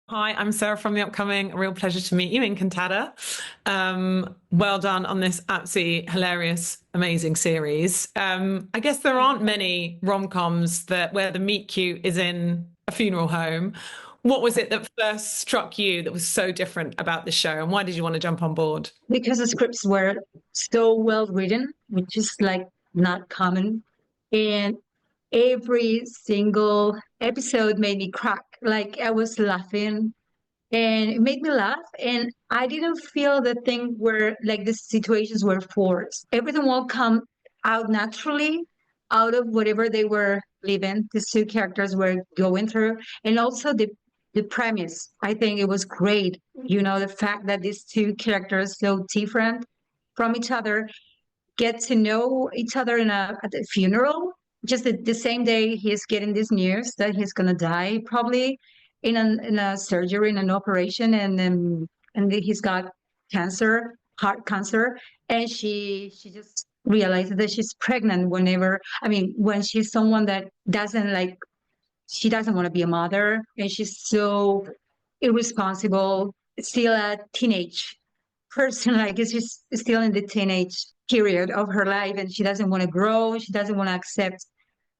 Hi, I'm Sarah from the upcoming. A real pleasure to meet you in Cantada. Well done on this absolutely hilarious, amazing series. I guess there aren't many rom-coms that where the meet cute is in a funeral home. What was it that first struck you that was so different about the show, and why did you want to jump on board? Because the scripts were so well written, which is like not common. And every single episode made me crack. Like I was laughing and it made me laugh. And I didn't feel the thing where like the situations were forced. Everything will come out naturally out of whatever they were living, these two characters were going through. And also the premise, I think it was great. You know, the fact that these two characters so different from each other get to know each other at a funeral. Just the same day he's getting this news that he's gonna die, probably in a surgery, in an operation, and he's got cancer, heart cancer, and she just realizes that she's pregnant whenever. I mean, when she's someone that doesn't like, she doesn't want to be a mother, and she's so irresponsible, still a teenage person, like she's still in the teenage period of her life and she doesn't want to grow, she doesn't want to accept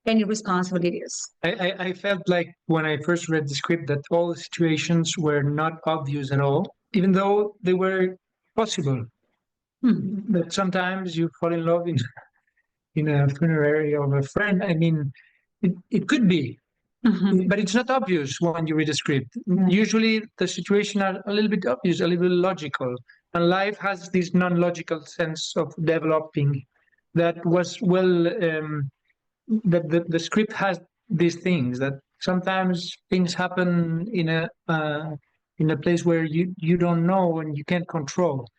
any responsibilities. I felt like when I first read the script that all the situations were not obvious at all, even though they were possible. But sometimes you fall in love in a funerary of a friend. I mean, it could be, but it's not obvious when you read a script. Usually the situation are a little bit obvious, a little logical. And life has this non-logical sense of developing that was that the script has these things that sometimes things happen in a place where you don't know and you can't control.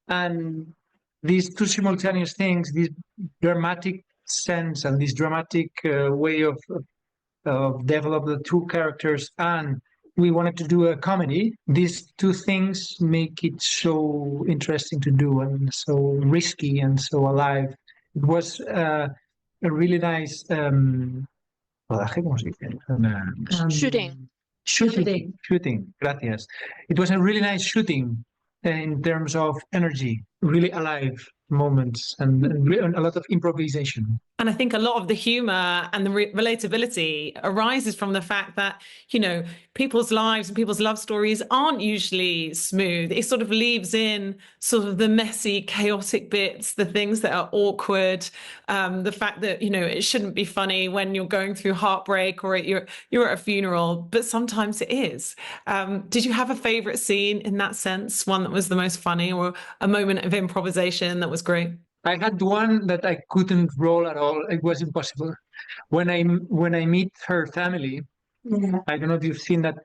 And these two simultaneous things, this dramatic sense and this dramatic way of develop the two characters, and we wanted to do a comedy. These two things make it so interesting to do and so risky and so alive. It was a really nice rodaje, ¿cómo se dice? Shooting. Shooting. Gracias. It was a really nice shooting in terms of energy, really alive moments and a lot of improvisation. And I think a lot of the humor and the relatability arises from the fact that, you know, people's lives and people's love stories aren't usually smooth. It sort of leaves in sort of the messy, chaotic bits, the things that are awkward, the fact that, you know, it shouldn't be funny when you're going through heartbreak or you're at a funeral, but sometimes it is. Did you have a favorite scene in that sense, one that was the most funny, or a moment of improvisation that was great? I had one that I couldn't roll at all. It was impossible. When I meet her family, I don't know if you've seen that.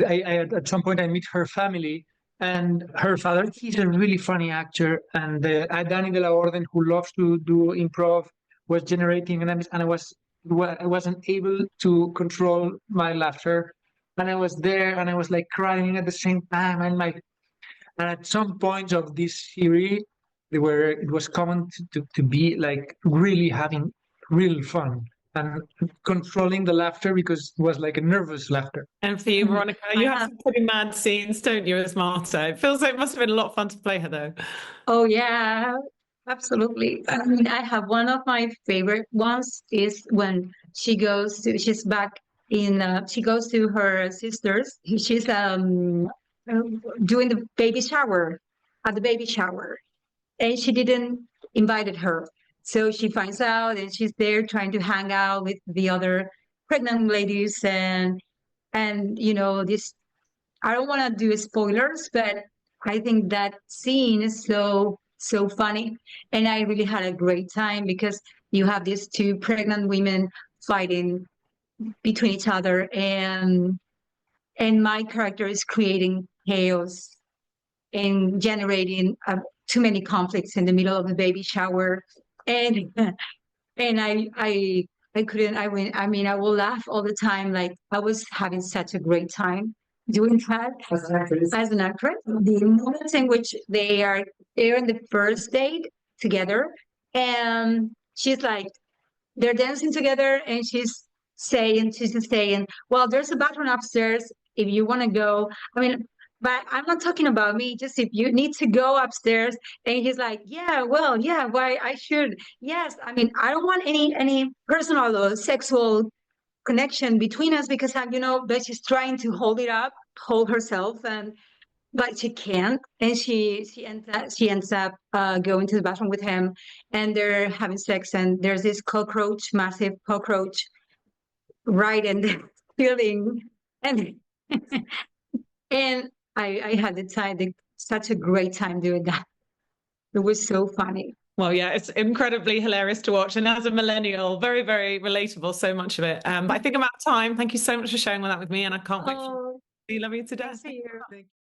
At some point I meet her family and her father. He's a really funny actor, and Danny de la Orden, who loves to do improv, was generating and I wasn't able to control my laughter, and I was there and I was like crying at the same time, and at some point of this series, it was common to be like really having real fun and controlling the laughter because it was like a nervous laughter. And for you, Veronica, you have some pretty mad scenes, don't you, as Marta? It feels like it must have been a lot of fun to play her, though. Oh, yeah, absolutely. I mean, I have one of my favorite ones is when she's back she goes to her sister's. She's doing the baby shower, at the baby shower. And she didn't invited her. So she finds out and she's there trying to hang out with the other pregnant ladies and you know, this, I don't want to do spoilers, but I think that scene is so funny. And I really had a great time because you have these two pregnant women fighting between each other and my character is creating chaos and generating too many conflicts in the middle of the baby shower, and I couldn't. I mean, I will laugh all the time. Like I was having such a great time doing that as an actress. The moments in which they're in the first date together, and she's like they're dancing together, and she's saying, she's just saying, well, there's a bathroom upstairs if you want to go. I mean, but I'm not talking about me, just if you need to go upstairs. And he's like, yeah, well, yeah, why I should. Yes. I mean, I don't want any personal or sexual connection between us because I'm, but she's trying to hold herself, but she can't. And she ends up going to the bathroom with him, and they're having sex, and there's this massive cockroach right in the ceiling. And and I had such a great time doing that. It was so funny. Well, yeah, it's incredibly hilarious to watch. And as a millennial, very, very relatable, so much of it. But I think I'm out of time. Thank you so much for sharing all that with me. And I can't wait for you. Love you to death. See you. Thank you.